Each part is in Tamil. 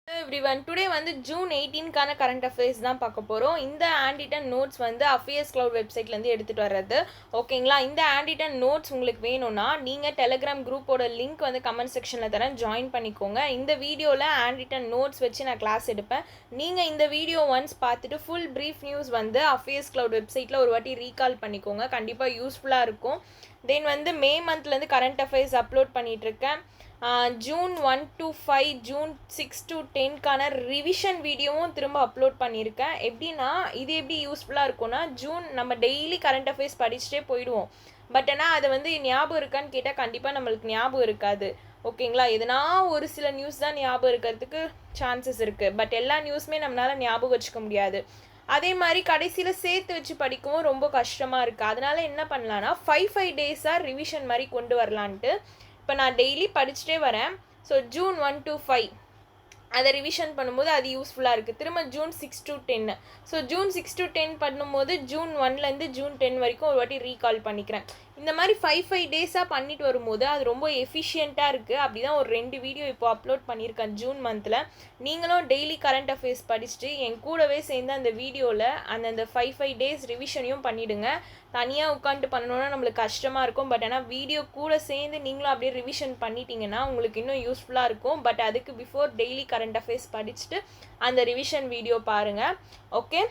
எவ்ரிவன் டுடே வந்து ஜூன் 18க்கான கரண்ட் அஃபேர்ஸ் தான் பார்க்க போகிறோம். இந்த ஹேண்ட்ரிட்டன் நோட்ஸ் வந்து அஃபேர்ஸ் கிளவுட் வெப்சைட்லேருந்து எடுத்துகிட்டு வர்றது. ஓகேங்களா? இந்த ஹேண்ட்ரிட்டன் நோட்ஸ் உங்களுக்கு வேணும்னா நீங்கள் டெலிகிராம் குரூப்போட லிங்க் வந்து கமெண்ட் செக்ஷனில் தரேன், ஜாயின் பண்ணிக்கோங்க. இந்த வீடியோவில் ஹேண்ட்ரிட்டன் நோட்ஸ் வச்சு நான் கிளாஸ் எடுப்பேன். நீங்கள் இந்த வீடியோ ஒன்ஸ் பார்த்துட்டு ஃபுல் ப்ரீஃப் நியூஸ் வந்து அஃபேர்ஸ் கிளவுட் வெப்சைட்டில் ஒரு வாட்டி ரீகால் பண்ணிக்கோங்க. கண்டிப்பாக யூஸ்ஃபுல்லாக இருக்கும். தென் வந்து மே மந்த்லேருந்து கரண்ட் அஃபேர்ஸ் அப்லோட் பண்ணிகிட்ருக்கேன். ஜூன் 1 to 5, ஜூன் 6 to 10க்கான ரிவிஷன் வீடியோவும் திரும்ப அப்லோட் பண்ணியிருக்கேன். எப்படின்னா இது எப்படி யூஸ்ஃபுல்லாக இருக்கும்னா, ஜூன் நம்ம டெய்லி கரண்ட் அஃபேர்ஸ் படிச்சுட்டே போயிடுவோம். பட் ஆனால் அது வந்து ஞாபகம் இருக்கான்னு கேட்டால் கண்டிப்பாக நம்மளுக்கு ஞாபகம் இருக்காது. ஓகேங்களா? எதுனா ஒரு சில நியூஸ் தான் ஞாபகம் இருக்கிறதுக்கு சான்சஸ் இருக்குது. பட் எல்லா நியூஸுமே நம்மளால் ஞாபகம் வச்சுக்க முடியாது. அதே மாதிரி கடைசியில் சேர்த்து வச்சு படிக்கவும் ரொம்ப கஷ்டமாக இருக்குது. அதனால் என்ன பண்ணலான்னா 5 டேஸாக ரிவிஷன் மாதிரி கொண்டு வரலான்ட்டு இப்போ நான் டெய்லி படிச்சுட்டே வரேன். ஸோ ஜூன் 1 to 5 அதை ரிவிஷன் பண்ணும்போது அது யூஸ்ஃபுல்லாக இருக்குது. திரும்ப June 6 to 10. So June 6 to 10 பண்ணும்போது ஜூன் 1லேருந்து ஜூன் 10 வரைக்கும் ஒரு வாட்டி ரீகால் பண்ணிக்கிறேன். இந்த மாதிரி 5 டேஸாக பண்ணிட்டு வரும்போது அது ரொம்ப எஃபிஷியண்ட்டாக இருக்குது. அப்படி தான் ஒரு 2 வீடியோ இப்போ அப்லோட் பண்ணியிருக்கேன் ஜூன் மந்தில். நீங்களும் டெய்லி கரண்ட் அஃபேர்ஸ் படிச்சுட்டு என் கூடவே சேர்ந்து அந்த வீடியோவில் அந்த 5 டேஸ் ரிவிஷனையும் பண்ணிவிடுங்க. தனியாக உட்காந்துட்டு பண்ணணுன்னா நம்மளுக்கு கஷ்டமாக இருக்கும். பட் ஆனால் வீடியோ கூட சேர்ந்து நீங்களும் அப்படியே ரிவிஷன் பண்ணிட்டீங்கன்னா உங்களுக்கு இன்னும் யூஸ்ஃபுல்லாக இருக்கும். பட் அதுக்கு பிஃபோர் டெய்லி கரண்ட் அஃபேர்ஸ் படிச்சுட்டு அந்த ரிவிஷன் வீடியோ பாருங்கள். ஓகே,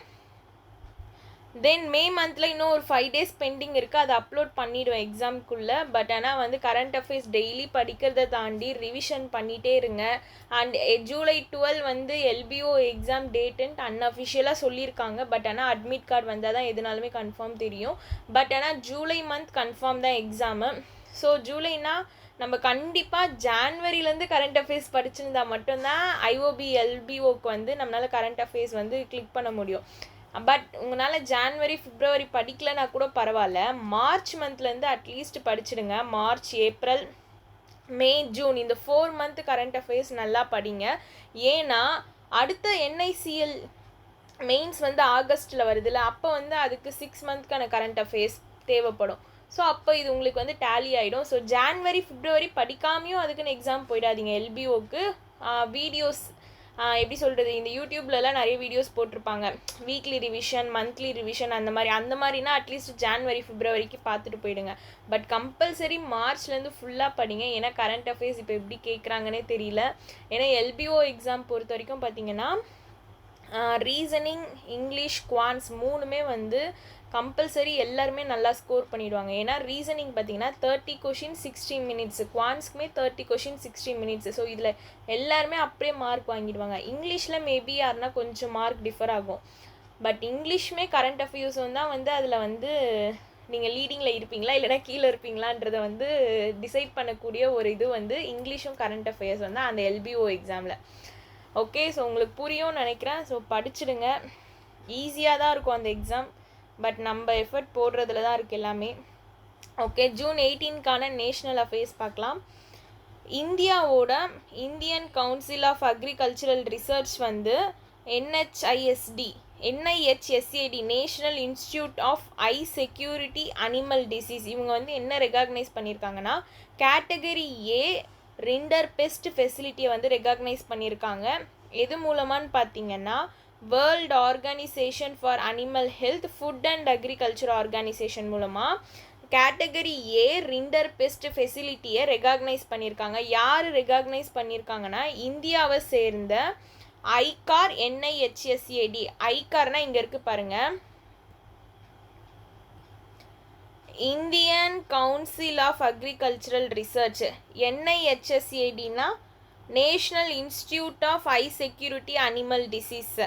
தென் மே மந்தில் இன்னும் ஒரு 5 டேஸ் பெண்டிங் இருக்குது. அதை அப்லோட் பண்ணிவிடுவேன் எக்ஸாமுக்குள்ளே. பட் ஆனால் வந்து கரண்ட் அஃபேர்ஸ் டெய்லி படிக்கிறத தாண்டி ரிவிஷன் பண்ணிகிட்டே இருங்க. அண்ட் ஜூலை 12 வந்து LBO எக்ஸாம் டேட்டுன்ட்டு அன்அஃபிஷியலாக சொல்லியிருக்காங்க. பட் ஆனால் அட்மிட் கார்டு வந்தால் தான் எதுனாலுமே கன்ஃபார்ம் தெரியும். பட் ஆனால் ஜூலை மந்த் கன்ஃபார்ம் தான் எக்ஸாமு. ஸோ ஜூலைனா நம்ம கண்டிப்பாக ஜான்வரிலேருந்து கரண்ட் அஃபேர்ஸ் படிச்சிருந்தா மட்டும்தான் IOB LBOக்கு வந்து நம்மளால் கரண்ட் அஃபேர்ஸ் வந்து கிளிக் பண்ண முடியும். பட் உங்களால் ஜான்வரி பிப்ரவரி படிக்கலைன்னா கூட பரவாயில்ல, மார்ச் மந்த்லேருந்து அட்லீஸ்ட் படிச்சிடுங்க. மார்ச் ஏப்ரல் மே ஜூன் இந்த 4 மந்த் கரண்ட் அஃபேர்ஸ் நல்லா படிங்க. ஏன்னா அடுத்த NICL மெயின்ஸ் வந்து ஆகஸ்ட்டில் வருதுல்ல, அப்போ வந்து அதுக்கு 6 மந்த்க்கான கரண்ட் அஃபேர்ஸ் தேவைப்படும். ஸோ அப்போ இது உங்களுக்கு வந்து டேலி ஆகிடும். ஸோ ஜான்வரி பிப்ரவரி படிக்காமையும் அதுக்குன்னு எக்ஸாம் போயிடாதீங்க. LBOக்கு வீடியோஸ் எப்படி சொல்கிறது, இந்த யூடியூப்லலாம் நிறைய வீடியோஸ் போட்டிருப்பாங்க, வீக்லி ரிவிஷன் மந்த்லி ரிவிஷன் அந்த மாதிரினா அட்லீஸ்ட் ஜான்வரி பிப்ரவரிக்கு பார்த்துட்டு போயிடுங்க. பட் கம்பல்சரி மார்ச்லேருந்து ஃபுல்லாக படிங்க. ஏன்னா கரண்ட் அஃபேர்ஸ் இப்போ எப்படி கேட்குறாங்கன்னே தெரியல. ஏன்னா LBO எக்ஸாம் பொறுத்த வரைக்கும் பார்த்தீங்கன்னா ரீசனிங், இங்கிலீஷ், குவான்ஸ் 3மே வந்து கம்பல்சரி எல்லாருமே நல்லா ஸ்கோர் பண்ணிவிடுவாங்க. ஏன்னா ரீசனிங் பார்த்தீங்கன்னா 30 கொஷின் 60 மினிட்ஸ், குவான்ஸ்க்குமே 30 கொஷின் 60 மினிட்ஸ். ஸோ இதில் எல்லாருமே அப்படியே மார்க் வாங்கிடுவாங்க. இங்கிலீஷில் மேபி யாருன்னா கொஞ்சம் மார்க் டிஃபர் ஆகும். பட் இங்கிலீஷுமே கரண்ட் அஃபேர்ஸ் தான் வந்து அதில் வந்து நீங்கள் லீடிங்கில் இருப்பீங்களா இல்லைனா கீழே இருப்பீங்களான்றதை வந்து டிசைட் பண்ணக்கூடிய ஒரு இது வந்து இங்கிலீஷும் கரண்ட் அஃபேர்ஸ் வந்து அந்த LBO எக்ஸாமில். ஓகே, ஸோ உங்களுக்கு புரியும்னு நினைக்கிறேன். ஸோ படிச்சுடுங்க. ஈஸியாக தான் இருக்கும் அந்த எக்ஸாம். பட் நம்ம எஃபர்ட் போடுறதுல தான் இருக்குது எல்லாமே. ஓகே, ஜூன் 18க்கான நேஷ்னல் அஃபேர்ஸ் பார்க்கலாம். இந்தியாவோட Indian council of agricultural research வந்து NIHSAD national institute of high security animal disease, இவங்க வந்து என்ன ரெகக்னைஸ் பண்ணியிருக்காங்கன்னா கேட்டகரி A ரிண்டர் பெஸ்ட் ஃபெசிலிட்டியை வந்து ரெகக்னைஸ் பண்ணியிருக்காங்க. எது மூலமானு பார்த்தீங்கன்னா world organisation for animal health, food and agriculture organisation மூலமாக கேட்டகரி A ரிண்டர் பெஸ்ட் ஃபெசிலிட்டியை ரெகக்னைஸ் பண்ணியிருக்காங்க. யார் ரெகக்னைஸ் பண்ணியிருக்காங்கன்னா இந்தியாவை சேர்ந்த ICAR NIHSAD. ஐகார்னால் இங்கே இருக்குது பாருங்கள், Indian council of agricultural research. NIHSADனா national institute of high security animal disease.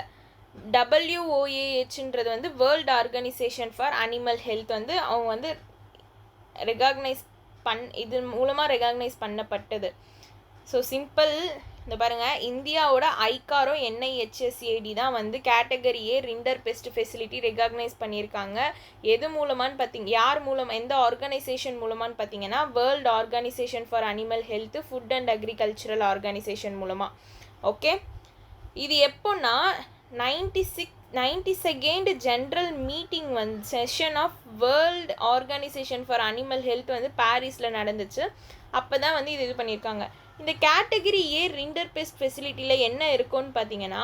WOAHன்றது வந்து world organisation for animal health வந்து அவங்க வந்து ரெகக்னைஸ் இது மூலமாக ரெகக்னைஸ் பண்ணப்பட்டது. ஸோ சிம்பிள், இந்த பாருங்கள், இந்தியாவோட ஐகாரும் NIHSAD தான் வந்து category A rinderpest facility recognise பண்ணியிருக்காங்க. எது மூலமானு பார்த்தீங்க, யார் மூலம், எந்த ஆர்கனைசேஷன் மூலமானு பார்த்தீங்கன்னா world organisation for animal health, food and agricultural organisation மூலமாக. ஓகே, இது எப்போன்னா 92nd ஜென்ரல் மீட்டிங் வந்து session of world organisation for animal health வந்து பாரிஸில் நடந்துச்சு. அப்போ தான் வந்து இது பண்ணியிருக்காங்க. இந்த கேட்டகரி ஏ ரிண்டர்பெஸ்ட் ஃபெசிலிட்டியில் என்ன இருக்குன்னு பார்த்தீங்கன்னா,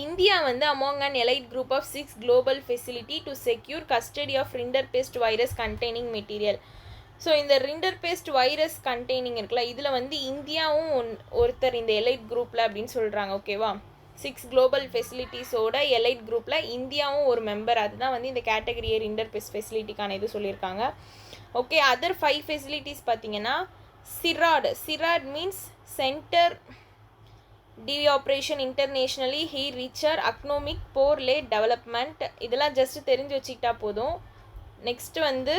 இந்தியா வந்து among an elite group of 6 global facility to secure custody of rinderpest virus containing material. So இந்த ரிண்டர்பெஸ்ட் வைரஸ் கண்டெய்னிங் இருக்குல்ல, இதில் வந்து இந்தியாவும் ஒருத்தர் இந்த எலைட் குரூப்பில் அப்படின்னு சொல்கிறாங்க. ஓகேவா, 6 குளோபல் ஃபெசிலிட்டிஸோட எலைட் குரூப்பில் இந்தியாவும் ஒரு மெம்பர். அதுதான் வந்து இந்த கேட்டகரி ஏ ரிண்டர்பெஸ்ட் ஃபெசிலிட்டிக்கான இது சொல்லியிருக்காங்க. ஓகே, அதர் 5 ஃபெசிலிட்டிஸ் பார்த்தீங்கன்னா CIRAD means centre de operation internationally ஹீ ரிச்சர் அக்னோமிக் போர் லேட் டெவலப்மெண்ட். இதெல்லாம் ஜஸ்ட் தெரிஞ்சு வச்சுக்கிட்டா போதும். நெக்ஸ்ட் வந்து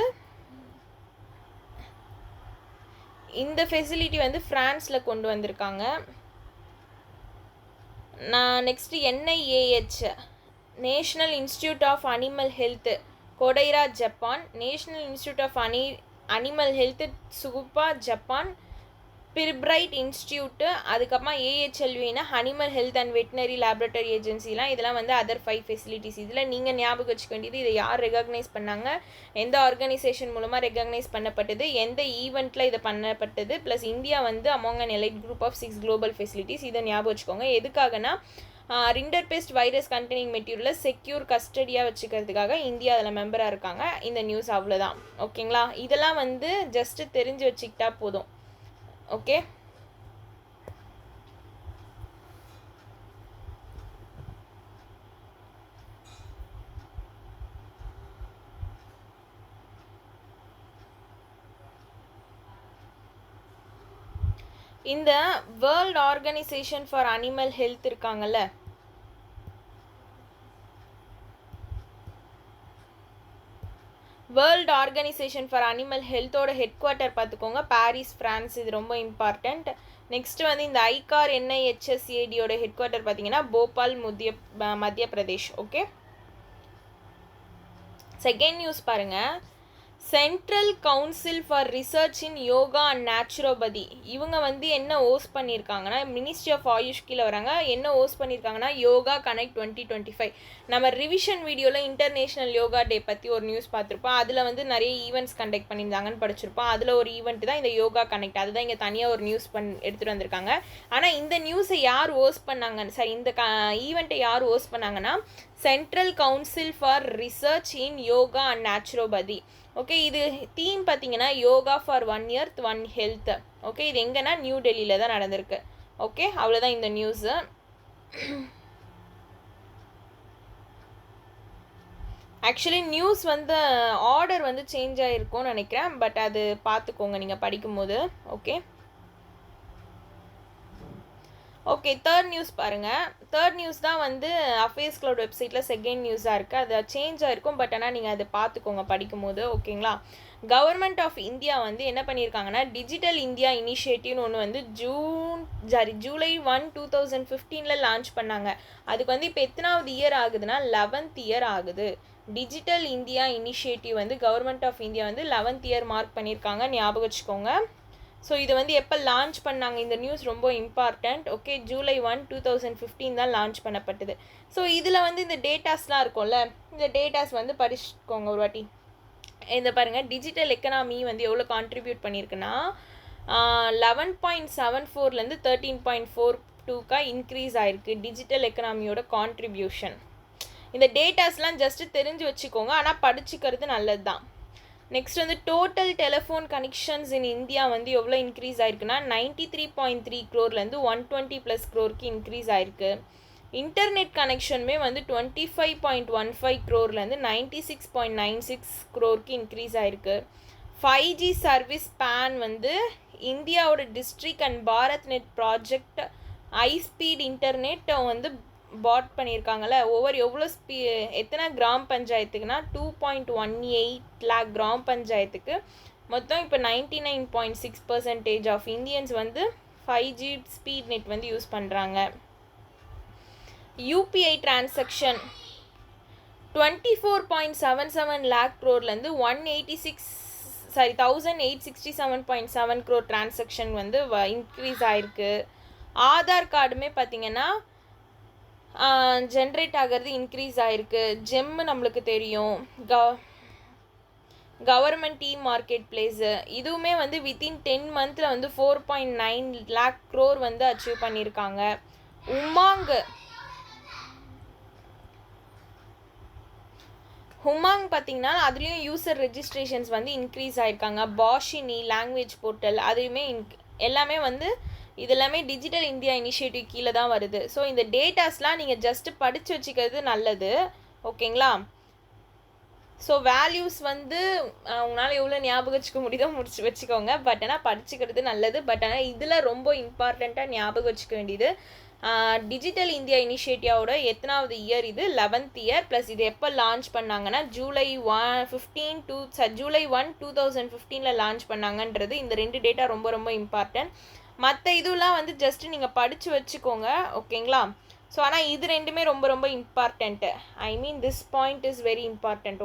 இந்த ஃபெசிலிட்டி வந்து ஃப்ரான்ஸில் கொண்டு வந்திருக்காங்க. Next NIAH national institute of animal health Kodaira Japan, national institute of animal health Tsukuba Japan, Pirbright institute, அதுக்கப்புறமா AHLVனா animal health and veterinary laboratory ஏஜென்சிலாம். இதெல்லாம் வந்து அதர் 5 ஃபெசிலிட்டிஸ். இதில் நீங்கள் ஞாபகம் வச்சுக்க வேண்டியது, இதை யார் ரெகக்னைஸ் பண்ணாங்க, எந்த ஆர்கனைசேஷன் மூலமாக ரெகக்னைஸ் பண்ணப்பட்டது, எந்த ஈவெண்ட்டில் இதை பண்ணப்பட்டது, ப்ளஸ் இந்தியா வந்து among an elite group of 6 global facilities. இதை ஞாபகம் வச்சுக்கோங்க. எதுக்காகனா ரிண்டர்பெஸ்ட் வைரஸ் கண்டெய்னிங் மெட்டீரியலை செக்யூர் கஸ்டடியாக வச்சுக்கிறதுக்காக இந்தியா அதில் மெம்பராக இருக்காங்க. இந்த நியூஸ் அவ்வளோதான். ஓகேங்களா, இதெல்லாம் வந்து ஜஸ்ட்டு தெரிஞ்சு வச்சுக்கிட்டா போதும். ஓகே, இந்த world organisation for animal health இருக்காங்கல்ல, வேர்ல்டு ஆர்கனைசேஷன் ஃபார் அனிமல் ஹெல்த்தோட ஹெட் குவார்ட்டர் பார்த்துக்கோங்க, பாரிஸ், ஃப்ரான்ஸ். இது ரொம்ப இம்பார்ட்டண்ட். நெக்ஸ்ட்டு வந்து இந்த ஐகார் NIHSADயோட ஹெட் குவார்ட்டர் பார்த்தீங்கன்னா போபால், மத்திய பிரதேஷ். ஓகே, செகண்ட் நியூஸ் பாருங்கள். Central council for research in yoga and naturopathy இவங்க வந்து என்ன ஹோஸ்ட் பண்ணியிருக்காங்கன்னா, மினிஸ்ட்ரி ஆஃப் ஆயுஷ் கீழே வராங்க. என்ன ஹோஸ்ட் பண்ணியிருக்காங்கன்னா, யோகா கனெக்ட் 2025. நம்ம ரிவிஷன் வீடியோவில் இன்டர்நேஷ்னல் யோகா டே பற்றி ஒரு நியூஸ் பார்த்துருப்போம். அதில் வந்து நிறைய ஈவெண்ட்ஸ் கண்டக்ட் பண்ணியிருந்தாங்கன்னு படிச்சிருப்போம். அதில் ஒரு ஈவெண்ட் தான் இந்த யோகா கனெக்ட். அதுதான் இங்கே தனியாக ஒரு நியூஸ் எடுத்துகிட்டு வந்திருக்காங்க. ஆனால் இந்த நியூஸை யார் ஹோஸ்ட் பண்ணாங்க, சார் இந்த ஈவெண்ட்டை யார் ஹோஸ்ட் பண்ணாங்கன்னா, central council for research in yoga and naturopathy. Okay, இது தீம் பார்த்தீங்கன்னா yoga for 1 earth 1 health. Okay, இது எங்கன்னா நியூ டெல்லியில் தான் நடந்திருக்கு. ஓகே, அவ்வளோதான் இந்த நியூஸு. ஆக்சுவலி நியூஸ் வந்து ஆர்டர் வந்து சேஞ்ச் ஆகிருக்கும்னு நினைக்கிறேன். பட் அது பார்த்துக்கோங்க நீங்கள் படிக்கும்போது. ஓகே ஓகே, தேர்ட் நியூஸ் பாருங்கள். தேர்ட் நியூஸ் தான் வந்து அஃபேர்ஸ் க்ளவுட் வெப்சைட்டில் செகண்ட் நியூஸாக இருக்குது. அது சேஞ்ச் ஆகிருக்கும். பட் ஆனால் நீங்கள் அதை பார்த்துக்கோங்க படிக்கும்போது. ஓகேங்களா, கவர்மெண்ட் ஆஃப் இந்தியா வந்து என்ன பண்ணியிருக்காங்கன்னா, டிஜிட்டல் இந்தியா இனிஷியேட்டிவ்னு ஒன்று வந்து ஜூலை 1, 2015 லான்ச் பண்ணாங்க. அதுக்கு வந்து இப்போ எத்தனாவது இயர் ஆகுதுன்னா 11th இயர் ஆகுது. டிஜிட்டல் இந்தியா இனிஷியேட்டிவ் வந்து கவர்மெண்ட் ஆஃப் இந்தியா வந்து 11th இயர் மார்க் பண்ணியிருக்காங்க, ஞாபகம் வச்சுக்கோங்க. ஸோ இது வந்து எப்போ லான்ச் பண்ணாங்க, இந்த நியூஸ் ரொம்ப இம்பார்ட்டண்ட். ஓகே, ஜூலை 1, 2015 தான் லான்ச் பண்ணப்பட்டது. ஸோ இதில் வந்து இந்த டேட்டாஸ்லாம் இருக்கும்ல, இந்த டேட்டாஸ் வந்து படிச்சுக்கோங்க ஒரு வாட்டி. இந்த பாருங்கள், டிஜிட்டல் எக்கனாமி வந்து எவ்வளோ கான்ட்ரிபியூட் பண்ணியிருக்குன்னா 11.74 13.42 இன்க்ரீஸ் ஆகிருக்கு டிஜிட்டல் எக்கனாமியோட கான்ட்ரிபியூஷன். இந்த டேட்டாஸ்லாம் ஜஸ்ட்டு தெரிஞ்சு வச்சுக்கோங்க, ஆனால் படிச்சுக்கிறது நல்லது தான். நெக்ஸ்ட் வந்து total telephone connections in India வந்து எவ்வளோ இன்க்ரீஸ் ஆயிருக்குன்னா 93.3 crore 120+ crore இன்க்ரீஸ் ஆயிருக்கு. இன்டர்நெட் கனெக்ஷனுமே வந்து 25.15 crore 96.96 crore இன்க்ரீஸ் ஆயிருக்கு. 5G சர்வீஸ் பேன் வந்து இந்தியாவோட district and Bharat net project high speed internet வந்து பாட் பண்ணியிருக்காங்கல்ல. ஒவ்வொரு எவ்வளோ எத்தனை கிராம் பஞ்சாயத்துக்குன்னா 2.18 lakh கிராம் பஞ்சாயத்துக்கு மொத்தம் இப்போ 99.6% ஆஃப் இந்தியன்ஸ் வந்து 5G ஸ்பீட் நெட் வந்து யூஸ் பண்ணுறாங்க. UPI transaction 24.77 lakh crore 1867.7 crore transaction வந்து இன்க்ரீஸ் ஆகிருக்கு. ஆதார் கார்டுமே பார்த்திங்கன்னா ஜென்ரேட் ஆகிறது இன்க்ரீஸ் ஆகிருக்கு. ஜெம்மு நம்மளுக்கு தெரியும், கவர்மெண்ட் இ மார்க்கெட் பிளேஸு இதுவுமே வந்து வித்தின் 10 மந்த்தில் வந்து 4.9 lakh crore வந்து அச்சீவ் பண்ணியிருக்காங்க. ஹுமாங் பார்த்தீங்கன்னா அதுலேயும் யூசர் ரெஜிஸ்ட்ரேஷன்ஸ் வந்து இன்க்ரீஸ் ஆகிருக்காங்க. பாஷினி லாங்குவேஜ் போர்ட்டல் அதுவுமே எல்லாமே வந்து இது எல்லாமே டிஜிட்டல் இந்தியா இனிஷியேட்டிவ் கீழே தான் வருது. ஸோ இந்த டேட்டாஸ்லாம் நீங்கள் ஜஸ்ட்டு படித்து வச்சுக்கிறது நல்லது. ஓகேங்களா? ஸோ வேல்யூஸ் வந்து உங்களால் எவ்வளோ ஞாபகம் வச்சுக்க முடியுதோ வச்சுக்கோங்க. பட் ஆனால் படிச்சுக்கிறது நல்லது. பட் ஆனால் இதில் ரொம்ப இம்பார்ட்டண்ட்டாக ஞாபகம் வச்சுக்க வேண்டியது டிஜிட்டல் இந்தியா இனிஷியேட்டிவோட எத்தனாவது இயர் இது? 11th year. ப்ளஸ் இது எப்போ லான்ச் பண்ணாங்கன்னா ஜூலை 1 2015 லான்ச் பண்ணாங்கன்றது இந்த 2 டேட்டா ரொம்ப ரொம்ப இம்பார்ட்டன்ட். மற்ற இதுலாம் வந்து ஜஸ்ட்டு நீங்கள் படித்து வச்சுக்கோங்க. ஓகேங்களா? ஸோ ஆனால் இது ரெண்டுமே ரொம்ப ரொம்ப important. I mean this point is very important.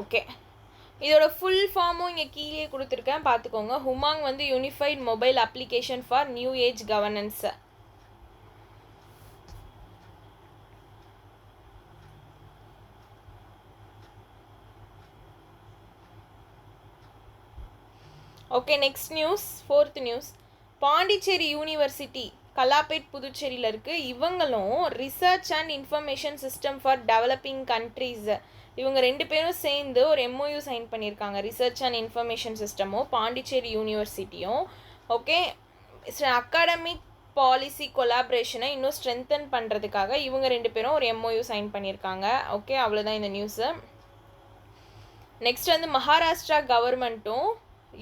Okay இதோட ஃபுல் ஃபார்மும் இங்கே கீழே கொடுத்துருக்கேன், பார்த்துக்கோங்க. ஹுமாங் வந்து unified mobile application for new age governance. Okay next news, 4th news. Pondicherry university Kalapet புதுச்சேரியில் இருக்குது. இவங்களும் research and information system for developing countries இவங்க 2 பேரும் சேர்ந்து ஒரு MOU சைன் பண்ணியிருக்காங்க. ரிசர்ச் அண்ட் இன்ஃபர்மேஷன் சிஸ்டமும் பாண்டிச்சேரி யூனிவர்சிட்டியும். ஓகே அகாடமிக் பாலிசி கொலாபரேஷனை இன்னும் ஸ்ட்ரென்தன் பண்ணுறதுக்காக இவங்க 2 பேரும் ஒரு MOU சைன் பண்ணியிருக்காங்க. ஓகே அவ்வளோதான் இந்த நியூஸு. நெக்ஸ்ட் வந்து மகாராஷ்டிரா கவர்மெண்ட்டும்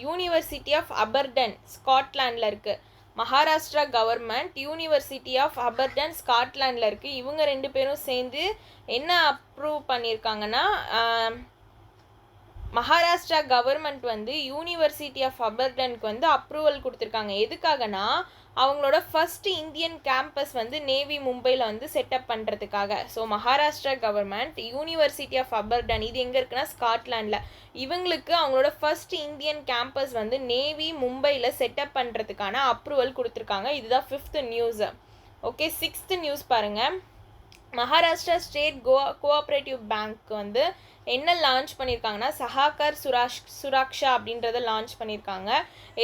யூனிவர்சிட்டி ஆஃப் அபர்டன் ஸ்காட்லாண்டில் இருக்குது. Maharashtra government university of Aberdeen ஸ்காட்லாண்டில் இருக்குது. இவங்க 2 பேரும் சேர்ந்து என்ன அப்ரூவ் பண்ணியிருக்காங்கன்னா மகாராஷ்டிரா கவர்மெண்ட் வந்து யூனிவர்சிட்டி ஆஃப் அபர்டனுக்கு வந்து அப்ரூவல் கொடுத்துருக்காங்க. எதுக்காகனா அவங்களோட ஃபர்ஸ்ட் இந்தியன் கேம்பஸ் வந்து நேவி மும்பையில் வந்து செட்டப் பண்ணுறதுக்காக. So Maharashtra government university of Aberdeen இது எங்கே இருக்குன்னா ஸ்காட்லாண்டில் இவங்களுக்கு அவங்களோட ஃபர்ஸ்ட் இந்தியன் கேம்பஸ் வந்து நேவி மும்பையில் செட்டப் பண்ணுறதுக்கான அப்ரூவல் கொடுத்துருக்காங்க. இதுதான் 5th news. Okay 6th news பாருங்கள். மகாராஷ்டிரா ஸ்டேட் கோஆப்ரேட்டிவ் பேங்க் வந்து என்ன லான்ச் பண்ணியிருக்காங்கன்னா சஹாகர் சுராக்ஷா அப்படின்றத லான்ச் பண்ணியிருக்காங்க.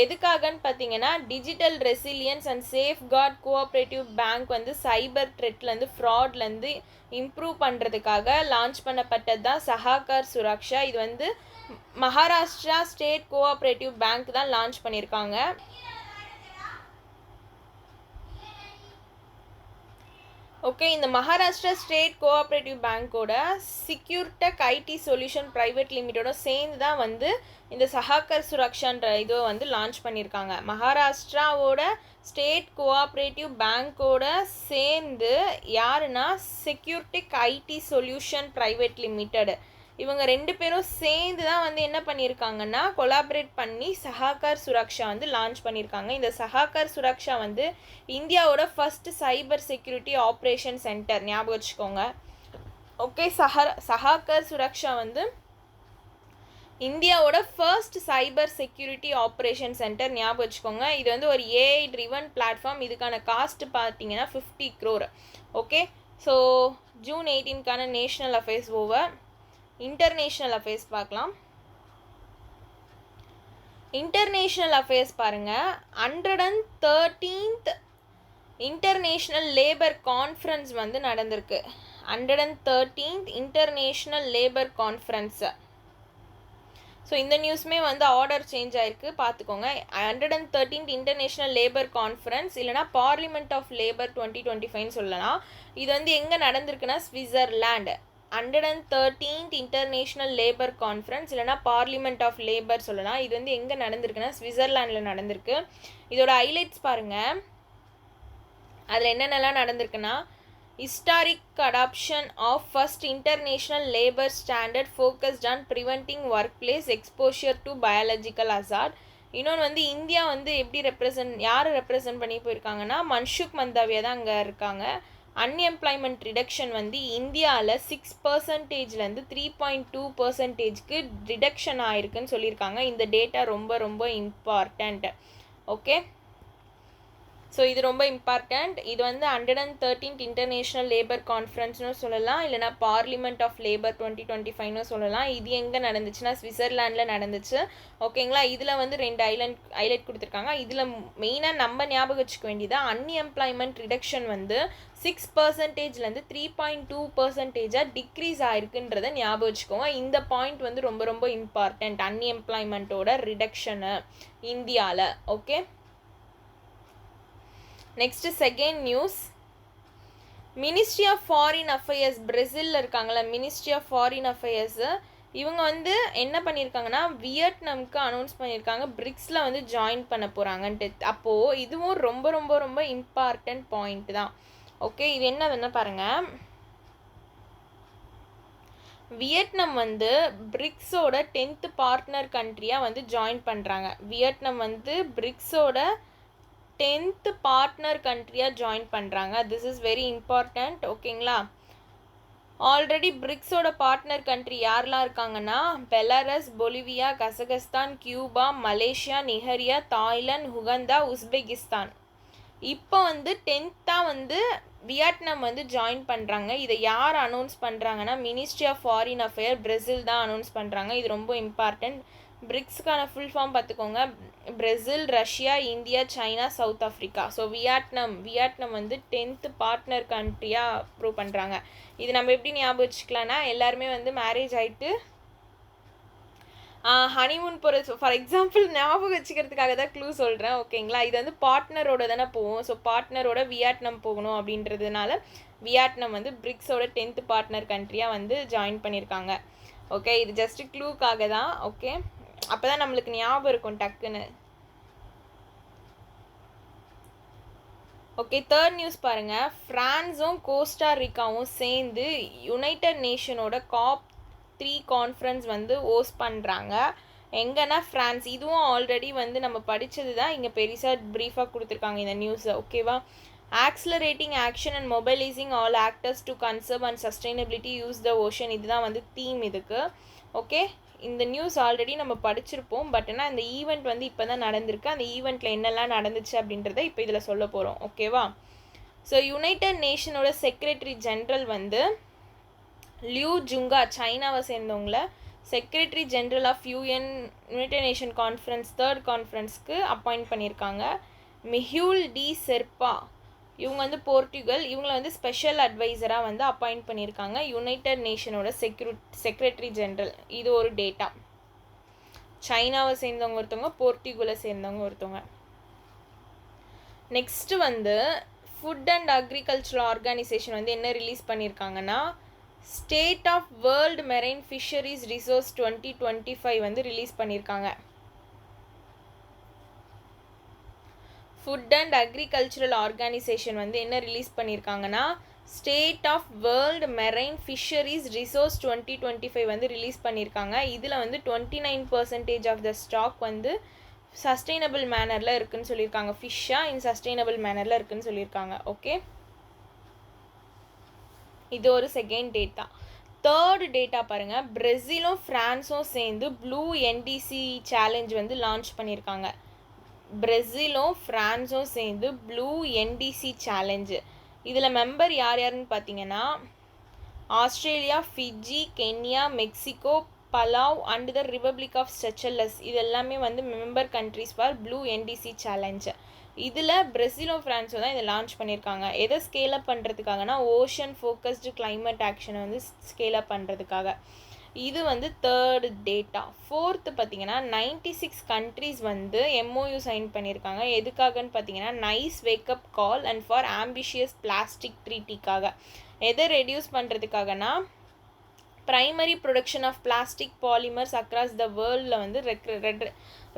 எதுக்காகன்னு பார்த்தீங்கன்னா digital resilience and safeguard cooperative bank வந்து சைபர் த்ரெட்லேருந்து ஃப்ராட்லேருந்து இம்ப்ரூவ் பண்ணுறதுக்காக லான்ச் பண்ணப்பட்டது தான் சஹாகர் சுராக்ஷா. இது வந்து மகாராஷ்டிரா ஸ்டேட் கோஆப்ரேட்டிவ் பேங்க் தான் லான்ச் பண்ணியிருக்காங்க. ஓகே இந்த மகாராஷ்டிரா ஸ்டேட் கோஆப்ரேட்டிவ் பேங்க்கோட செக்யூர்டெக் ஐடி சொல்யூஷன் ப்ரைவேட் லிமிட்டோட சேர்ந்து தான் வந்து இந்த சஹாகர் சுரக்ஷான்ற இதை வந்து லான்ச் பண்ணியிருக்காங்க. மகாராஷ்டிராவோட ஸ்டேட் கோஆப்ரேட்டிவ் பேங்க்கோட சேர்ந்து யாருன்னா செக்யூர்டெக் ஐடி சொல்யூஷன் ப்ரைவேட் லிமிட்டட் இவங்க 2 பேரும் சேர்ந்து தான் வந்து என்ன பண்ணியிருக்காங்கன்னா கொலாபரேட் பண்ணி சஹாகர் சுரக்ஷா வந்து லான்ச் பண்ணியிருக்காங்க. இந்த சஹாகர் சுரக்ஷா வந்து இந்தியாவோட first cyber security operation centre ஞாபகம் வச்சுக்கோங்க. ஓகே சஹாகர் சுரக்ஷா வந்து இந்தியாவோட first cyber security operation centre ஞாபகம் வச்சுக்கோங்க. இது வந்து ஒரு AI ட்ரிவன் பிளாட்ஃபார்ம். இதுக்கான காஸ்ட் பார்த்தீங்கன்னா 50 crore. Okay so June 18 national affairs over. International affairs பார்க்கலாம். இன்டர்நேஷ்னல் அஃபேர்ஸ் பாருங்கள். 113th இன்டர்நேஷ்னல் லேபர் கான்ஃபரன்ஸ் வந்து நடந்திருக்கு. 113th international labour conference. So இந்த நியூஸுமே வந்து ஆர்டர் சேஞ்ச் ஆகிருக்கு, பார்த்துக்கோங்க. 113th இன்டர்நேஷ்னல் லேபர் கான்ஃபரன்ஸ் இல்லைனா பார்லிமெண்ட் ஆஃப் லேபர் 2025 சொல்லலாம். இது வந்து எங்கே நடந்திருக்குன்னா ஸ்விட்சர்லாண்டு. 113th இன்டர்நேஷ்னல் லேபர் கான்ஃபரன்ஸ் இல்லைனா பார்லிமெண்ட் ஆஃப் லேபர் சொல்லலாம். இது வந்து எங்கே நடந்திருக்குன்னா ஸ்விட்சர்லாண்டில் நடந்திருக்கு. இதோட ஹைலைட்ஸ் பாருங்கள். அதில் என்னென்னலாம் நடந்திருக்குன்னா historic adoption of first international labour standard focused on preventing work place exposure to biological hazard. இன்னொன்று வந்து இந்தியா வந்து எப்படி யார் ரெப்ரசன்ட் பண்ணி போயிருக்காங்கன்னா மன்சுக் மந்தாவியா தான் அங்கே இருக்காங்க. அன்எம்ப்ளாய்மெண்ட் ரிடக்ஷன் வந்து இந்தியாவில் 6%லேருந்து 3.2%க்கு ரிடக்ஷன் ஆயிருக்குன்னு சொல்லியிருக்காங்க. இந்த டேட்டா ரொம்ப ரொம்ப இம்பார்ட்டண்ட். ஓகே ஸோ இது ரொம்ப இம்பார்ட்டண்ட். இது வந்து 113th இன்டர்நேஷ்னல் லேபர் கான்ஃபரன்ஸ்னு சொல்லலாம், இல்லைனா பார்லிமெண்ட் ஆஃப் லேபர் 2025னு சொல்லலாம். இது எங்கே நடந்துச்சுன்னா ஸ்விட்சர்லாண்டில் நடந்துச்சு. ஓகேங்களா. இதில் வந்து 2 ஹைலைட் கொடுத்துருக்காங்க. இதில் மெயினாக நம்ம ஞாபகம் வச்சுக்க வேண்டியது அன்எம்ப்ளாய்மெண்ட் ரிடக்ஷன் வந்து 6%லேருந்து 3.2% டிக்ரீஸ் ஆயிருக்குன்றதை ஞாபகம் வச்சுக்கோங்க. இந்த பாயிண்ட் வந்து ரொம்ப ரொம்ப இம்பார்ட்டண்ட், அன்எம்ப்ளாய்மெண்ட்டோட ரிடக்ஷனு இந்தியாவில். Okay, next second news. Ministry of foreign affairs பிரேசிலில் இருக்காங்களா, மினிஸ்ட்ரி ஆஃப் ஃபாரின் அஃபேர்ஸ், இவங்க வந்து என்ன பண்ணியிருக்காங்கன்னா வியட்நாமுக்கு அனௌன்ஸ் பண்ணியிருக்காங்க பிரிக்ஸில் வந்து ஜாயின் பண்ண போகிறாங்கன்ட்டு. அப்போது இதுவும் ரொம்ப ரொம்ப ரொம்ப இம்பார்ட்டண்ட் பாயிண்ட் தான். ஓகே, இது என்ன பாருங்கள். வியட்நாம் வந்து பிரிக்ஸோட 10th பார்ட்னர் கண்ட்ரியாக வந்து ஜாயின் பண்ணுறாங்க. வியட்நாம் வந்து பிரிக்ஸோட 10th பார்ட்னர் கண்ட்ரியாக ஜாயின் பண்ணுறாங்க. This is very important. ஓகேங்களா. ஆல்ரெடி பிரிக்ஸோட பார்ட்னர் கண்ட்ரி யாரெலாம் இருக்காங்கன்னா Belarus, Bolivia, Kazakhstan, Cuba, Malaysia, Nigeria, Thailand, Uganda, Uzbekistan. இப்போ வந்து 10th வந்து வியட்நாம் வந்து ஜாயின் பண்ணுறாங்க. இதை யார் அனௌன்ஸ் பண்ணுறாங்கன்னா ministry of foreign affair Brazil தான் அனௌன்ஸ் பண்ணுறாங்க. இது ரொம்ப இம்பார்ட்டண்ட். பிரிக்ஸ்க்கான ஃபுல் ஃபார்ம் பார்த்துக்கோங்க. Brazil, Russia, India, China, South Africa. So Vietnam வந்து 10th பார்ட்னர் கண்ட்ரியாக ப்ரூவ் பண்ணுறாங்க. இது நம்ம எப்படி ஞாபகம் வச்சுக்கலாம்னா எல்லாருமே வந்து மேரேஜ் ஆகிட்டு ஹனிமூன் போகிற, ஃபார் எக்ஸாம்பிள் ஞாபகம் வச்சுக்கிறதுக்காக தான் க்ளூ சொல்கிறேன். ஓகேங்களா. இது வந்து பார்ட்னரோட தானே போகும். ஸோ பார்ட்னரோட வியட்நாம் போகணும் அப்படின்றதுனால வியட்நாம் வந்து பிரிக்ஸோட 10th பார்ட்னர் கண்ட்ரியாக வந்து ஜாயின் பண்ணியிருக்காங்க. ஓகே, இது ஜஸ்ட் க்ளூக்காக தான். ஓகே, அப்போ தான் நம்மளுக்கு ஞாபகம் இருக்கும் டக்குன்னு. ஓகே, தேர்ட் நியூஸ் பாருங்கள். ஃப்ரான்ஸும் கோஸ்டாரிக்காவும் சேர்ந்து யுனைடெட் நேஷனோட COP 3 கான்ஃபரன்ஸ் வந்து ஹோஸ்ட் பண்ணுறாங்க. எங்கன்னா ஃப்ரான்ஸ். இதுவும் ஆல்ரெடி வந்து நம்ம படித்தது தான், இங்கே பெருசாக ப்ரீஃபாக கொடுத்துருக்காங்க இந்த நியூஸை. ஓகேவா. Accelerating action and mobilising all actors to conserve and sustainability use the ocean. இதுதான் வந்து தீம் இதுக்கு. ஓகே, இந்த நியூஸ் ஆல்ரெடி நம்ம படிச்சிருப்போம். பட் ஆனால் இந்த ஈவெண்ட் வந்து இப்போ தான் நடந்திருக்கு. அந்த ஈவெண்ட்டில் என்னெல்லாம் நடந்துச்சு அப்படின்றத இப்போ இதில் சொல்ல போகிறோம். ஓகேவா. ஸோ யுனைடெட் நேஷனோட செக்ரட்டரி ஜென்ரல் வந்து லியூ ஜுங்கா, சைனாவை சேர்ந்தவங்கள secretary general of united nation conference 3rd கான்ஃபரன்ஸ்க்கு அப்பாயிண்ட் பண்ணியிருக்காங்க. மிஹுல் டி செர்பா, இவங்க வந்து போர்ச்சுகல், இவங்களை வந்து ஸ்பெஷல் அட்வைசராக வந்து அப்பாயிண்ட் பண்ணியிருக்காங்க யுனைடெட் நேஷனோட செக்ரட்டரி ஜென்ரல். இது ஒரு டேட்டா. சைனாவை சேர்ந்தவங்க ஒருத்தவங்க, போர்ச்சுகலை சேர்ந்தவங்க ஒருத்தவங்க. நெக்ஸ்ட்டு வந்து ஃபுட் அண்ட் அக்ரிகல்ச்சரல் ஆர்கனைசேஷன் வந்து என்ன ரிலீஸ் பண்ணியிருக்காங்கன்னா state of world marine fisheries resource 2025 வந்து ரிலீஸ் பண்ணியிருக்காங்க. ஃபுட் அண்ட் அக்ரிகல்ச்சரல் ஆர்கனைசேஷன் வந்து என்ன ரிலீஸ் பண்ணியிருக்காங்கன்னா state of world marine fisheries resource 2025 வந்து ரிலீஸ் பண்ணியிருக்காங்க. இதில் வந்து 29% ஆஃப் த ஸ்டாக் வந்து சஸ்டைனபிள் மேனரில் இருக்குதுன்னு சொல்லியிருக்காங்க. ஃபிஷ்ஷாக இன் சஸ்டைனபிள் மேனரில் இருக்குதுன்னு சொல்லியிருக்காங்க. ஓகே, இது ஒரு செகண்ட் டேட்டா. தேர்டு டேட்டா பாருங்கள். பிரேசிலும் ஃப்ரான்ஸும் சேர்ந்து ப்ளூ NDC சேலஞ்ச் வந்து லான்ச் பண்ணியிருக்காங்க. பிரேசிலும் ஃப்ரான்ஸும் சேர்ந்து ப்ளூ NDC சேலஞ்சு. இதில் மெம்பர் யாருன்னு பார்த்தீங்கன்னா Australia, Fiji, Kenya, Mexico, Palau and the republic of Seychelles. இது எல்லாமே வந்து member countries for blue NDC challenge. இதில் பிரேசிலும் ஃப்ரான்ஸும் தான் இதை லான்ச் பண்ணியிருக்காங்க. எதை ஸ்கேல் அப் பண்ணுறதுக்காகனா ஓஷன் ஃபோக்கஸ்டு கிளைமேட் ஆக்ஷனை வந்து ஸ்கேல் அப் பண்ணுறதுக்காக. இது வந்து தேர்டு டேட்டா. ஃபோர்த்து பார்த்தீங்கன்னா 96 கண்ட்ரிஸ் வந்து MOU சைன் பண்ணியிருக்காங்க. எதுக்காகன்னு பார்த்தீங்கன்னா nice wake up call and for ambitious plastic ட்ரீட்டிக்காக. எதை ரெடியூஸ் பண்ணுறதுக்காகனா primary production of plastic polymers across the வேர்ல்டில் வந்து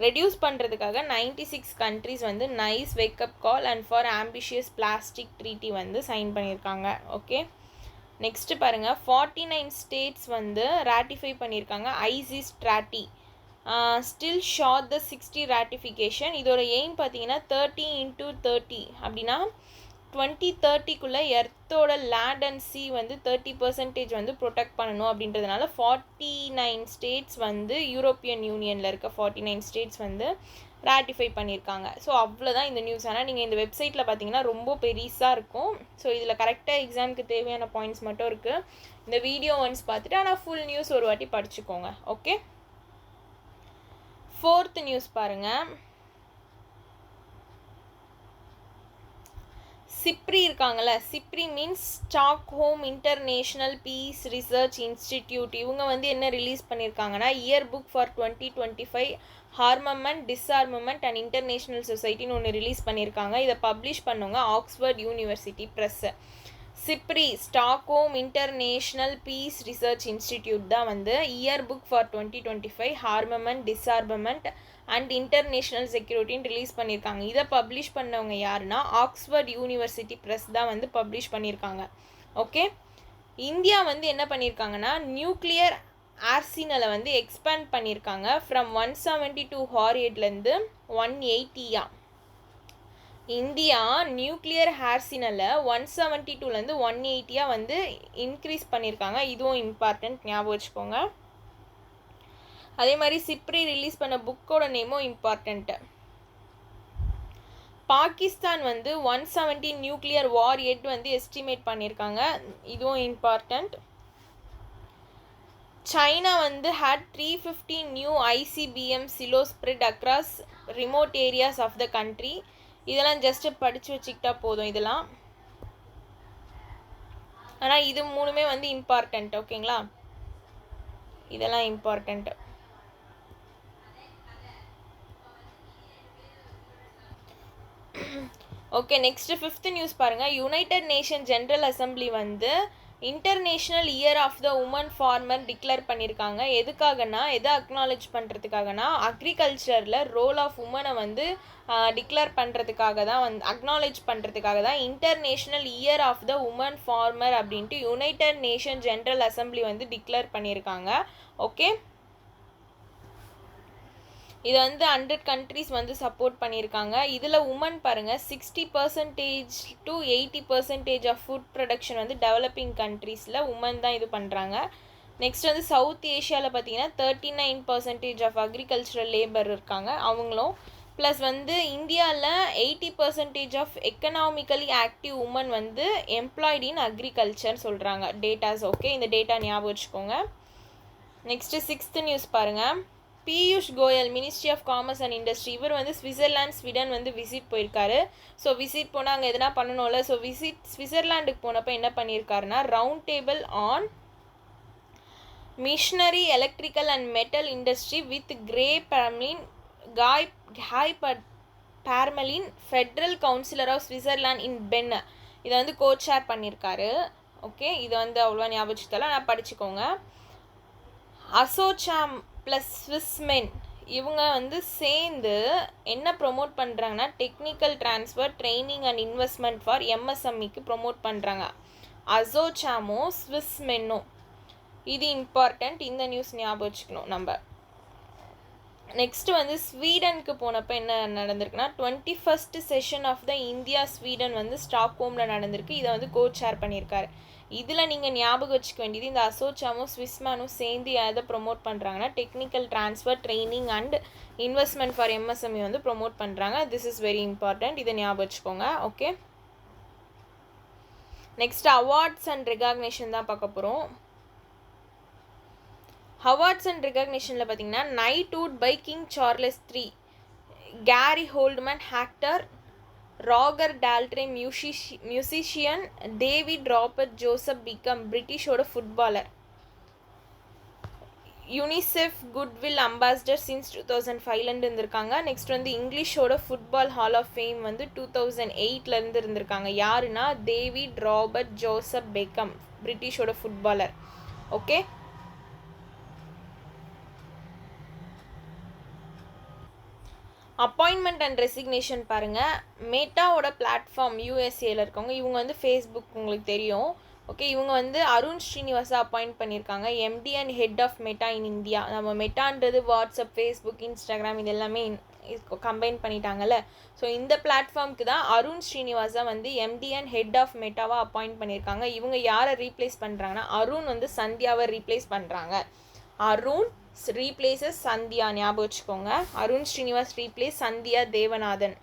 ரெடியூஸ் பண்ணுறதுக்காக 96 கண்ட்ரிஸ் வந்து nice wake up call and for ambitious plastic treaty வந்து சைன் பண்ணியிருக்காங்க. ஓகே, நெக்ஸ்ட்டு பாருங்கள். 49 ஸ்டேட்ஸ் வந்து ராட்டிஃபை பண்ணியிருக்காங்க high seas treaty. Still short the 60 ratification. இதோட எய்ம் பார்த்தீங்கன்னா 30x30 அப்படின்னா 2030க்குள்ளே எர்த்தோட லேண்ட் அண்ட் சி வந்து 30% வந்து ப்ரொடெக்ட் பண்ணணும் அப்படின்றதுனால 49 ஸ்டேட்ஸ் வந்து யூரோப்பியன் யூனியனில் இருக்க 49 ஸ்டேட்ஸ் வந்து ராட்டிஃபை பண்ணியிருக்காங்க. ஸோ அவ்வளோதான் இந்த நியூஸ். ஆனால் நீங்கள் இந்த வெப்சைட்டில் பார்த்தீங்கன்னா ரொம்ப பெருசாக இருக்கும். ஸோ இதில் கரெக்டாக எக்ஸாமுக்கு தேவையான பாயிண்ட்ஸ் மட்டும் இருக்குது. இந்த வீடியோ ஒன்ஸ் பார்த்துட்டு ஆனால் ஃபுல் நியூஸ் ஒரு வாட்டி படிச்சுக்கோங்க. ஓகே, 4th நியூஸ் பாருங்கள். சிப்ரி இருக்காங்கல்ல, SIPRI means Stockholm international peace research institute. இவங்க வந்து என்ன ரிலீஸ் பண்ணியிருக்காங்கன்னா year book for 2025 armament disarmament and international சொசைட்டின்னு ஒன்று ரிலீஸ் பண்ணியிருக்காங்க. இதை பப்ளிஷ் பண்ணவங்க Oxford university press. SIPRI Stockholm international peace research institute தான் வந்து year book for 2025 armament disarmament and international செக்யூரிட்டின்னு ரிலீஸ் பண்ணியிருக்காங்க. இதை பப்ளிஷ் பண்ணவங்க யாருன்னா ஆக்ஸ்ஃபோர்ட் யூனிவர்சிட்டி ப்ரெஸ் தான் வந்து பப்ளிஷ் பண்ணியிருக்காங்க. ஓகே, இந்தியா வந்து என்ன பண்ணியிருக்காங்கன்னா நியூக்ளியர் ஆர்சினலை வந்து எக்ஸ்பேண்ட் பண்ணியிருக்காங்க. ஃப்ரம் 172 ஹாரியட்லேருந்து 180. இந்தியா நியூக்ளியர் ஆர்சினலை 172லேருந்து 180 வந்து இன்க்ரீஸ் பண்ணியிருக்காங்க. இதுவும் இம்பார்ட்டன்ட், ஞாபகம் வச்சுக்கோங்க. அதே மாதிரி சிப்ரி ரிலீஸ் பண்ண புக்கோட நேமும் இம்பார்ட்டண்ட்டு. பாகிஸ்தான் வந்து 170 நியூக்ளியர் வாரியட் வந்து எஸ்டிமேட் பண்ணியிருக்காங்க. இதுவும் இம்பார்ட்டண்ட். சைனா வந்து had 350 new ICBM silo spread across remote areas of the country. இதெல்லாம் ஜஸ்ட்டு படித்து வச்சுக்கிட்டா போதும் இதெல்லாம். ஆனால் இது மூணுமே வந்து இம்பார்ட்டண்ட். ஓகேங்களா, இதெல்லாம் important. Okay, next 5th news பாருங்கள். யுனைடெட் நேஷன் ஜென்ரல் அசம்பிளி வந்து international year of the woman farmer declare பண்ணியிருக்காங்க. எதுக்காகனா, எதை அக்னாலேஜ் பண்ணுறதுக்காகனா அக்ரிகல்ச்சரில் ரோல் ஆஃப் உமனை வந்து டிக்ளேர் பண்ணுறதுக்காக தான் வந்து அக்னாலேஜ் பண்ணுறதுக்காக தான் international year of the woman farmer அப்படின்ட்டு யுனைடெட் நேஷன் ஜென்ரல் அசம்பிளி வந்து டிக்ளேர் பண்ணியிருக்காங்க. ஓகே, இதை வந்து 100 countries வந்து சப்போர்ட் பண்ணியிருக்காங்க. இதில் உமன் பாருங்கள் 60% to 80% ஆஃப் ஃபுட் ப்ரொடக்ஷன் வந்து டெவலப்பிங் கண்ட்ரீஸில் உமன் தான் இது பண்ணுறாங்க. நெக்ஸ்ட் வந்து சவுத் ஏஷியாவில் பார்த்தீங்கன்னா 39% ஆஃப் அக்ரிகல்ச்சரல் லேபர் இருக்காங்க அவங்களும். ப்ளஸ் வந்து இந்தியாவில் 80% ஆஃப் எக்கனாமிக்கலி ஆக்டிவ் உமன் வந்து எம்ப்ளாய்டு இன் அக்ரிகல்ச்சர் சொல்கிறாங்க டேட்டாஸ். ஓகே, இந்த டேட்டா ஞாபகம் வச்சுக்கோங்க. நெக்ஸ்ட்டு 6th நியூஸ் பாருங்கள். Piyush Goyal ministry of commerce and industry, இவர் வந்து ஸ்விட்சர்லாந்து ஸ்வீடன் வந்து விசிட் போயிருக்காரு. ஸோ விசிட் போனால் அங்கே எதனா பண்ணணும்ல. ஸோ ஸ்விட்சர்லாண்டுக்கு போனப்போ என்ன பண்ணியிருக்காருன்னா round table on machinery electrical and metal industry with Guy Parmelin federal councillor of Switzerland in Bern. இதை வந்து கோச் ஷேர் பண்ணியிருக்காரு. ஓகே, இதை வந்து அவ்வளோ ஞாபகத்தில் நான் படிச்சுக்கோங்க. அசோசாம் ப்ளஸ் ஸ்விஸ்மென் இவங்க வந்து சேர்ந்து என்ன ப்ரொமோட் பண்ணுறாங்கன்னா technical transfer training and investment for MSMEக்கு ப்ரொமோட் பண்ணுறாங்க. அசோசாமோ ஸ்விஸ்மென்னோ, இது இம்பார்ட்டண்ட். இந்த நியூஸ் ஞாபகம் வச்சுக்கணும் நம்ம. நெக்ஸ்ட்டு வந்து ஸ்வீடனுக்கு போனப்போ என்ன நடந்திருக்குன்னா 21st session of the India Sweden வந்து ஸ்டாக்ஹோமில் நடந்திருக்கு. இதை வந்து கோச் ஷேர் பண்ணியிருக்காரு. இதில் நீங்கள் ஞாபகம் வச்சுக்க வேண்டியது இந்த அசோசாமும் ஸ்விஸ்மேனும் சேர்ந்து எதை ப்ரொமோட் பண்ணுறாங்கன்னா technical transfer training and investment for MSME வந்து ப்ரொமோட் பண்ணுறாங்க. திஸ் இஸ் வெரி இம்பார்ட்டண்ட், இதை ஞாபகம் வச்சுக்கோங்க. Okay, next awards and recognition தான் பார்க்க போகிறோம். அவார்ட்ஸ் அண்ட் ரெகக்னேஷனில் பார்த்தீங்கன்னா knighthood by King Charles III, Gary Oldman actor, Roger Daltrey musician, David Robert Joseph Beckham பிரிட்டிஷோட footballer, UNICEF goodwill ambassador since 2005 இருந்திருக்காங்க. நெக்ஸ்ட் வந்து இங்கிலீஷோட ஃபுட்பால் ஹால் ஆஃப் ஃபேம் வந்து 2008 இருந்திருக்காங்க. யாருன்னா டேவிட் ராபர்ட் ஜோசப் பெக்கம், பிரிட்டிஷோட footballer. Okay, appointment and resignation பாருங்கள். மெட்டாவோட பிளாட்ஃபார்ம் யூஎஸ்ஏல இருக்கவங்க, இவங்க வந்து ஃபேஸ்புக் உங்களுக்கு தெரியும். ஓகே, இவங்க வந்து அருண் ஸ்ரீனிவாசா அப்பாயிண்ட் பண்ணியிருக்காங்க MD and head of Meta in India. நம்ம மெட்டான்றது வாட்ஸ்அப், ஃபேஸ்புக், இன்ஸ்டாகிராம் இது எல்லாமே கம்பைன் பண்ணிட்டாங்கல்ல. ஸோ இந்த பிளாட்ஃபார்முக்கு தான் அருண் ஸ்ரீனிவாசா வந்து MD அண்ட் ஹெட் ஆஃப் மெட்டாவாக அப்பாயிண்ட் பண்ணியிருக்காங்க. இவங்க யாரை ரீப்ளேஸ் பண்ணுறாங்கன்னா அருண் வந்து சந்தியாவை ரீப்ளேஸ் பண்ணுறாங்க. அருண் ரீப்ளேசஸ் சந்தியா, ஞாபகம் வச்சுக்கோங்க. Arun Srinivas replace Sandhya Devanathan.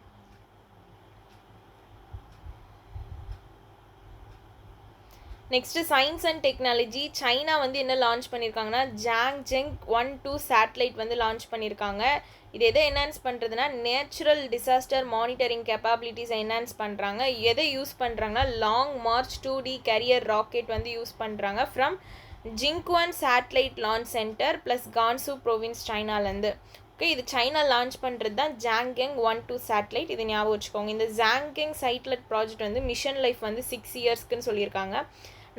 Next science and technology. China வந்து என்ன லான்ச் பண்ணியிருக்காங்கன்னா ஜாங்ஜெங் 1-2 சேட்டலைட் வந்து லான்ச் பண்ணியிருக்காங்க. இது எதை என்ஹான்ஸ் பண்ணுறதுனா நேச்சுரல் டிசாஸ்டர் மானிட்டரிங் கேப்பபிலிட்டிஸை என்ஹான்ஸ் பண்ணுறாங்க. எதை யூஸ் பண்ணுறாங்கன்னா Long March 2D carrier rocket வந்து யூஸ் பண்ணுறாங்க from Jiuquan satellite launch centre plus Gansu province சைனாலேருந்து. ஓகே, இது சைனா லான்ச் பண்ணுறது தான் ஜாங்கெங் 1-2 சேட்டலைட். இது ஞாபகம் வச்சுக்கோங்க. இந்த ஜாங்கெங் சேட்டலைட் ப்ராஜெக்ட் வந்து மிஷன் லைஃப் வந்து 6 இயர்ஸ்க்குன்னு சொல்லியிருக்காங்க.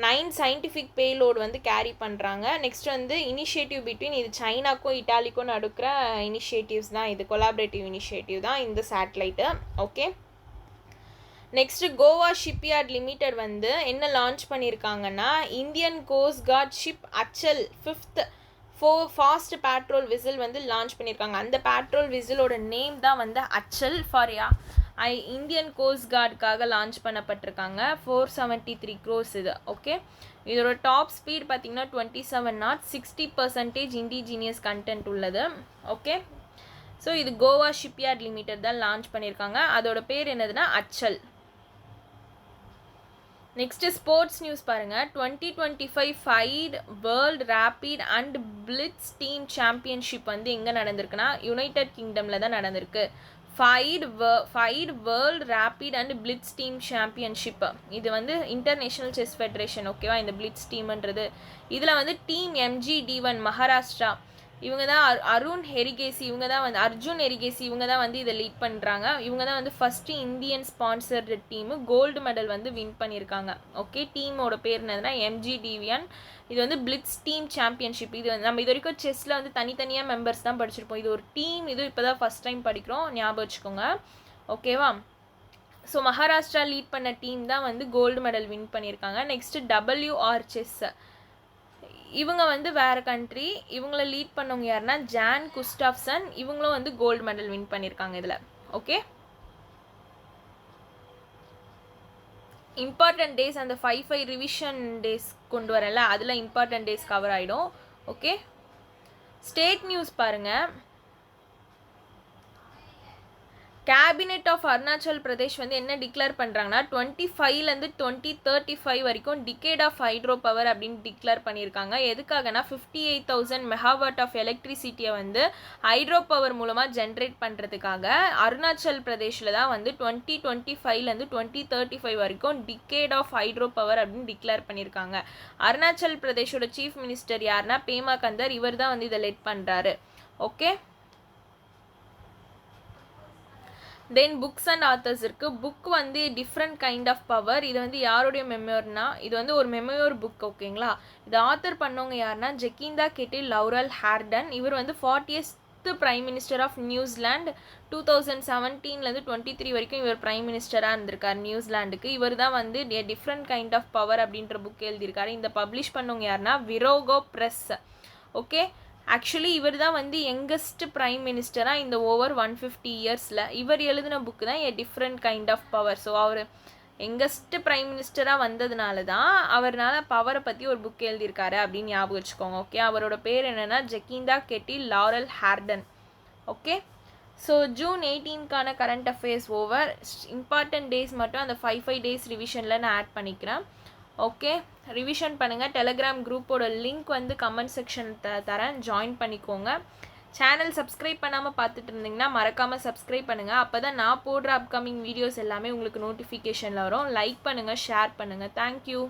9 சயின்டிஃபிக் பேலோடு வந்து கேரி பண்ணுறாங்க. நெக்ஸ்ட் வந்து இனிஷியேட்டிவ் பிட்வீன் இது சைனாக்கும் இட்டாலிக்கும் நடக்கிற இனிஷியேட்டிவ்ஸ் தான், இது கொலாபரேட்டிவ் இனிஷியேட்டிவ் தான் இந்த satellite. Okay, next Goa shipyard limited வந்து என்ன லான்ச் பண்ணியிருக்காங்கன்னா Indian coast guard ship Achal 5th fast patrol vessel வந்து லான்ச் பண்ணியிருக்காங்க. அந்த பேட்ரோல் விசிலோட நேம் தான் வந்து அச்சல் ஃபார் இந்தியன் கோஸ்ட் கார்டுக்காக லான்ச் பண்ணப்பட்டிருக்காங்க. 473 crores இது. ஓகே, இதோட டாப் ஸ்பீட் பார்த்தீங்கன்னா 27 knots, 60% இண்டிஜினியஸ் கண்டென்ட் உள்ளது. ஓகே, ஸோ இது கோவா ஷிப்யார்ட் லிமிடெட் தான் லான்ச் பண்ணியிருக்காங்க. அதோட பேர் என்னதுன்னா அச்சல். நெக்ஸ்ட் ஸ்போர்ட்ஸ் நியூஸ் பாருங்கள். 2025 FIDE world rapid and blitz team championship வந்து எங்கே நடந்திருக்குன்னா யுனைடெட் கிங்டமில் தான் நடந்திருக்கு. FIDE world rapid and blitz team championship இது வந்து இன்டர்நேஷ்னல் செஸ் ஃபெடரேஷன். ஓகேவா, இந்த பிளிட்ஸ் டீம்ன்றது இதில் வந்து டீம் MGD1 மகாராஷ்டிரா இவங்க தான் அர்ஜுன் எரிகேசி இவங்க தான் வந்து இதை லீட் பண்ணுறாங்க. இவங்க தான் வந்து first Indian sponsored team gold medal வந்து வின் பண்ணியிருக்காங்க. ஓகே, டீமோட பேர் என்னதுன்னா MGD1. இது வந்து பிளிட்ஸ் டீம் சாம்பியன்ஷிப். இது வந்து நம்ம இது வரைக்கும் செஸ்ஸில் வந்து தனித்தனியாக மெம்பர்ஸ் தான் படிச்சிருப்போம். இது ஒரு டீம், இது இப்போ தான் ஃபஸ்ட் டைம் படிக்கிறோம், ஞாபகம் வச்சுக்கோங்க. ஓகேவா, ஸோ மகாராஷ்டிரா லீட் பண்ண டீம் தான் வந்து கோல்டு மெடல் வின் பண்ணியிருக்காங்க. நெக்ஸ்ட்டு WR செஸ் இவங்க வந்து வேறு கண்ட்ரி. இவங்கள லீட் பண்ணவங்க யாருன்னா ஜான் குஸ்டாஃப்சன். இவங்களும் வந்து கோல்டு மெடல் வின் பண்ணியிருக்காங்க இதில். ஓகே, இம்பார்ட்டன்ட் டேஸ் அந்த 5 ரிவிஷன் டேஸ் கொண்டு வரல, அதில் இம்பார்ட்டன்ட் டேஸ் கவர் ஆகிடும். ஓகே, ஸ்டேட் நியூஸ் பாருங்கள். கேபினெட் ஆஃப் அருணாச்சல் பிரதேஷ் வந்து என்ன டிக்ளேர் பண்ணுறாங்கன்னா 25லேருந்து 2035 வரைக்கும் டிகேட் ஆஃப் ஹைட்ரோ பவர் அப்படின்னு டிக்ளேர் பண்ணியிருக்காங்க. எதுக்காகனா 58,000 மெகாவாட் ஆஃப் எலக்ட்ரிசிட்டியை வந்து ஹைட்ரோ பவர் மூலமாக ஜென்ரேட் பண்ணுறதுக்காக அருணாச்சல் பிரதேஷில் தான் வந்து 2025லேருந்து 2035 வரைக்கும் டிகேட் ஆஃப் ஹைட்ரோ பவர் அப்படின்னு டிக்ளேர் பண்ணியிருக்காங்க. அருணாச்சல் பிரதேஷோட சீஃப் மினிஸ்டர் யாருன்னா பேமா கந்தர். இவர் தான் வந்து இதை லெட் பண்ணுறாரு. Okay, then books and authors இருக்குது. புக் வந்து டிஃப்ரெண்ட் கைண்ட் ஆஃப் பவர். இது வந்து யாருடைய மெமோர்னா இது வந்து ஒரு மெமோர் புக். ஓகேங்களா, இது ஆத்தர் பண்ணவங்க யாருன்னா ஜெக்கிந்தா கெட்டில் லௌரல் ஹார்டன். இவர் வந்து 40th பிரைம் மினிஸ்டர் ஆஃப் நியூசிலாந்து. 2017லேருந்து 23 வரைக்கும் இவர் பிரைம் மினிஸ்டராக இருந்திருக்கார் நியூசிலாண்டுக்கு. இவர் தான் வந்து டிஃப்ரெண்ட் கைண்ட் ஆஃப் பவர் அப்படின்ற புக் எழுதியிருக்காரு. இந்த பப்ளிஷ் பண்ணவங்க யாருன்னா விரோகோ ப்ரெஸ். ஓகே, ஆக்சுவலி இவர் தான் வந்து யங்கஸ்ட் பிரைம் மினிஸ்டராக இந்த ஓவர் 150 இயர்ஸில். இவர் எழுதின புக்கு தான் a different kind of power. So அவர் யங்கஸ்ட் பிரைம் மினிஸ்டராக வந்ததுனால தான் அவர்னால பவரை பற்றி ஒரு புக் எழுதியிருக்காரு அப்படின்னு ஞாபகம் வச்சுக்கோங்க. ஓகே, அவரோட பேர் என்னென்னா Jacinda Kate Laurell Ardern. Okay, so June 18க்கான current affairs over. Important days மட்டும் அந்த 5 டேஸ் ரிவிஷனில் நான் ஆட் பண்ணிக்கிறேன். ஓகே, ரிவிஷன் பண்ணுங்கள். டெலகிராம் குரூப்போட லிங்க் வந்து கமெண்ட் செக்ஷன் தரேன், ஜாயின் பண்ணிக்கோங்க. சேனல் சப்ஸ்கிரைப் பண்ணாமல் பார்த்துட்டு இருந்தீங்கன்னா மறக்காமல் சப்ஸ்கிரைப் பண்ணுங்கள். அப்போ தான் நான் போடுற அப்கமிங் வீடியோஸ் எல்லாமே உங்களுக்கு நோட்டிஃபிகேஷனில் வரும். லைக் பண்ணுங்கள், ஷேர் பண்ணுங்கள். தேங்க்யூ.